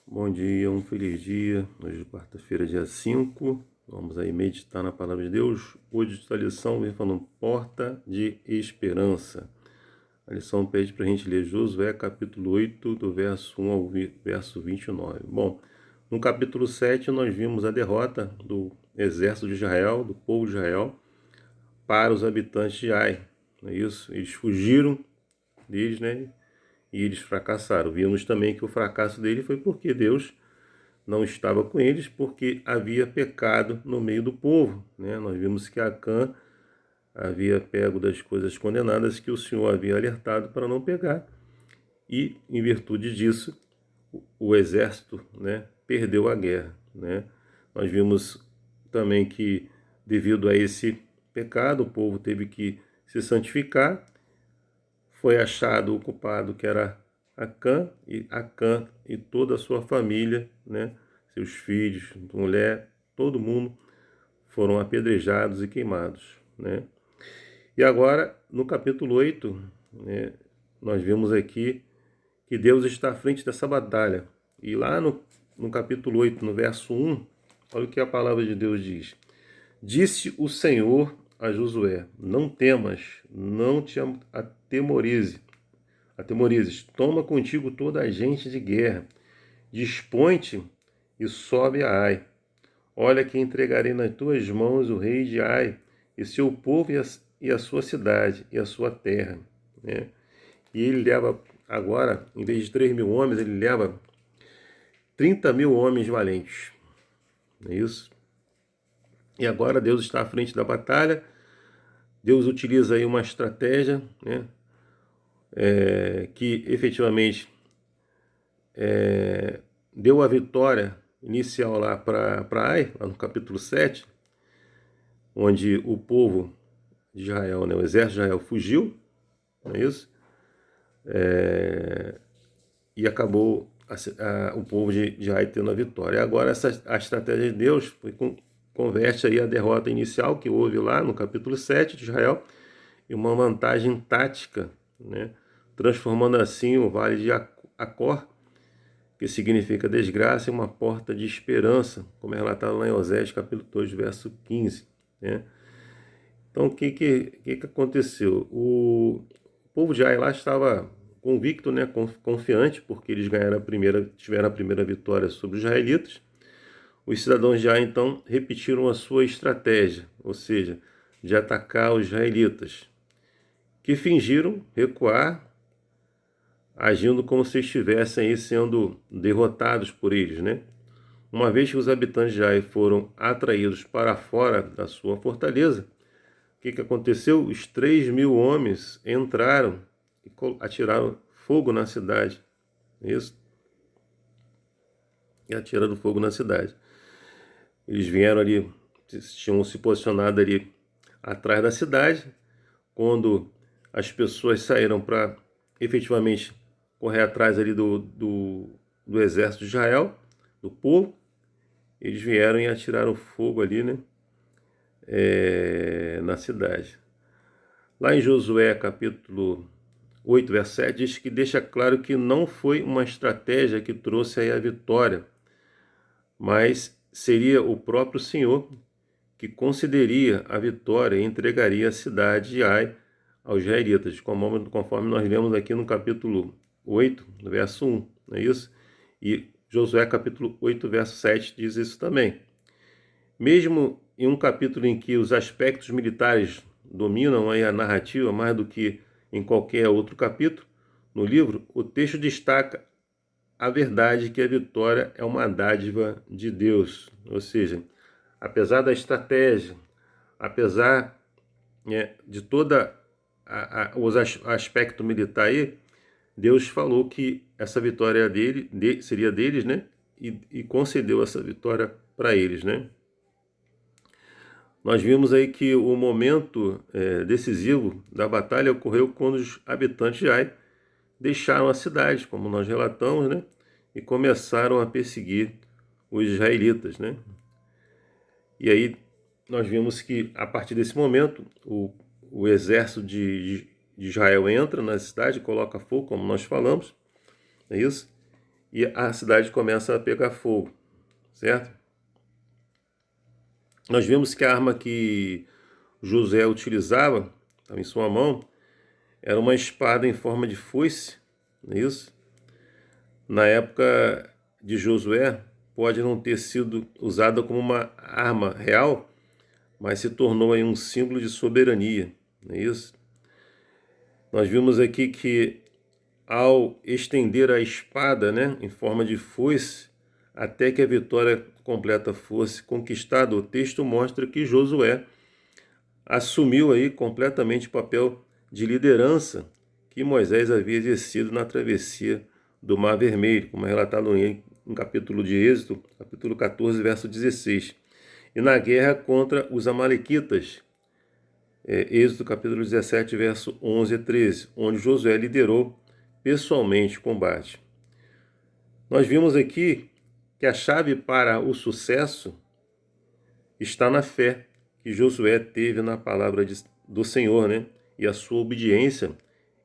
Bom dia, um feliz dia. Hoje é quarta-feira, dia 5. Vamos aí meditar na palavra de Deus. Hoje a lição vem falando porta de esperança. A lição pede para a gente ler Josué capítulo 8, do verso 1 ao verso 29. Bom, no capítulo 7 nós vimos a derrota do exército de Israel, do povo de Israel, para os habitantes de Ai. Não é isso? Eles fugiram deles, né? E eles fracassaram. Vimos também que o fracasso dele foi porque Deus não estava com eles, porque havia pecado no meio do povo, né? Nós vimos que Acã havia pego das coisas condenadas que o Senhor havia alertado para não pegar, e em virtude disso o exército, né, perdeu a guerra, né? Nós vimos também que devido a esse pecado o povo teve que se santificar. Foi achado o culpado, que era Acã e toda a sua família, né? Seus filhos, mulher, todo mundo foram apedrejados e queimados, né? E agora, no capítulo 8, né, nós vemos aqui que Deus está à frente dessa batalha. E lá no capítulo 8, no verso 1, olha o que a palavra de Deus diz. Disse o Senhor a Josué: não temas, não te atemorizes, toma contigo toda a gente de guerra, dispõe-te e sobe a Ai. Olha que entregarei nas tuas mãos o rei de Ai, e seu povo e a sua cidade, e a sua terra. Né? E ele leva agora, em vez de 3.000 homens, ele leva 30.000 homens valentes. Não é isso? E agora Deus está à frente da batalha. Deus utiliza aí uma estratégia, né? Que efetivamente deu a vitória inicial lá para Ai, lá no capítulo 7, onde o povo de Israel, né, o exército de Israel fugiu, não é isso? E acabou o povo de Ai tendo a vitória. Agora a estratégia de Deus converte aí a derrota inicial que houve lá no capítulo 7 de Israel em uma vantagem tática, né, transformando assim o vale de Acor, que significa desgraça, em uma porta de esperança, como é relatado lá em Oséias capítulo 2, verso 15. Né? Então, o que aconteceu? O povo de Ai lá estava convicto, né, confiante, porque eles tiveram a primeira vitória sobre os israelitas. Os cidadãos de Ai, então, repetiram a sua estratégia, ou seja, de atacar os israelitas, que fingiram recuar, agindo como se estivessem aí sendo derrotados por eles, né? Uma vez que os habitantes de Ai foram atraídos para fora da sua fortaleza, o que aconteceu? Os 3.000 homens entraram e atiraram fogo na cidade. Isso. E atiraram fogo na cidade. Eles vieram ali, tinham se posicionado ali atrás da cidade. Quando as pessoas saíram para efetivamente correr atrás ali do exército de Israel, do povo, eles vieram e atiraram fogo ali, né, na cidade. Lá em Josué, capítulo 8, verso 7, diz que deixa claro que não foi uma estratégia que trouxe aí a vitória, mas seria o próprio Senhor que concederia a vitória e entregaria a cidade de Ai aos israelitas, conforme nós lemos aqui no capítulo 8, no verso 1, não é isso? E Josué capítulo 8, verso 7 diz isso também. Mesmo em um capítulo em que os aspectos militares dominam aí a narrativa mais do que em qualquer outro capítulo no livro, o texto destaca a verdade que a vitória é uma dádiva de Deus. Ou seja, apesar da estratégia, apesar, né, de toda o aspecto militar aí, Deus falou que essa vitória seria deles, né? E concedeu essa vitória para eles, né? Nós vimos aí que o momento decisivo da batalha ocorreu quando os habitantes de Ai deixaram a cidade, como nós relatamos, né? E começaram a perseguir os israelitas, né? E aí nós vimos que a partir desse momento o exército de Israel entra na cidade, coloca fogo, como nós falamos, é isso? e a cidade começa a pegar fogo, certo? Nós vimos que a arma que Josué utilizava, estava em sua mão, era uma espada em forma de foice, não é isso? Na época de Josué, pode não ter sido usada como uma arma real, mas se tornou aí um símbolo de soberania, não é isso? Nós vimos aqui que ao estender a espada, né, em forma de foice, até que a vitória completa fosse conquistada, o texto mostra que Josué assumiu aí completamente o papel de liderança que Moisés havia exercido na travessia do Mar Vermelho, como é relatado no capítulo de Êxodo, capítulo 14, verso 16. E na guerra contra os amalequitas, Êxodo capítulo 17, verso 11 a 13, onde Josué liderou pessoalmente o combate. Nós vimos aqui que a chave para o sucesso está na fé que Josué teve na palavra do Senhor, né? E a sua obediência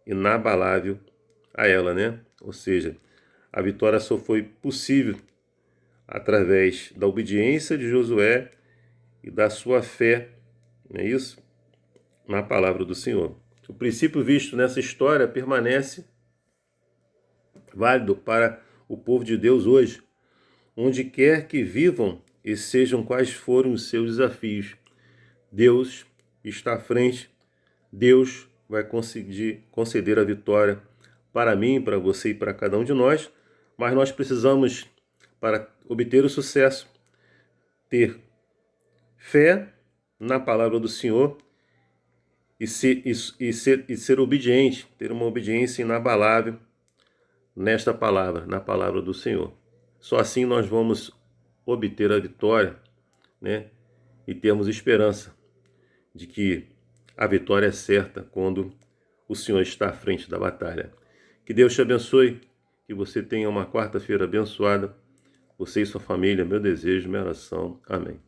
inabalável a ela, né? Ou seja, a vitória só foi possível através da obediência de Josué e da sua fé, não é isso? Na palavra do Senhor. O princípio visto nessa história permanece válido para o povo de Deus hoje, onde quer que vivam e sejam quais forem os seus desafios. Deus está à frente, Deus vai conseguir conceder a vitória para mim, para você e para cada um de nós, mas nós precisamos, para obter o sucesso, ter fé na palavra do Senhor e ser obediente, ter uma obediência inabalável nesta palavra, na palavra do Senhor. Só assim nós vamos obter a vitória, né? E termos esperança de que a vitória é certa quando o Senhor está à frente da batalha. Que Deus te abençoe, que você tenha uma quarta-feira abençoada, você e sua família, meu desejo, minha oração. Amém.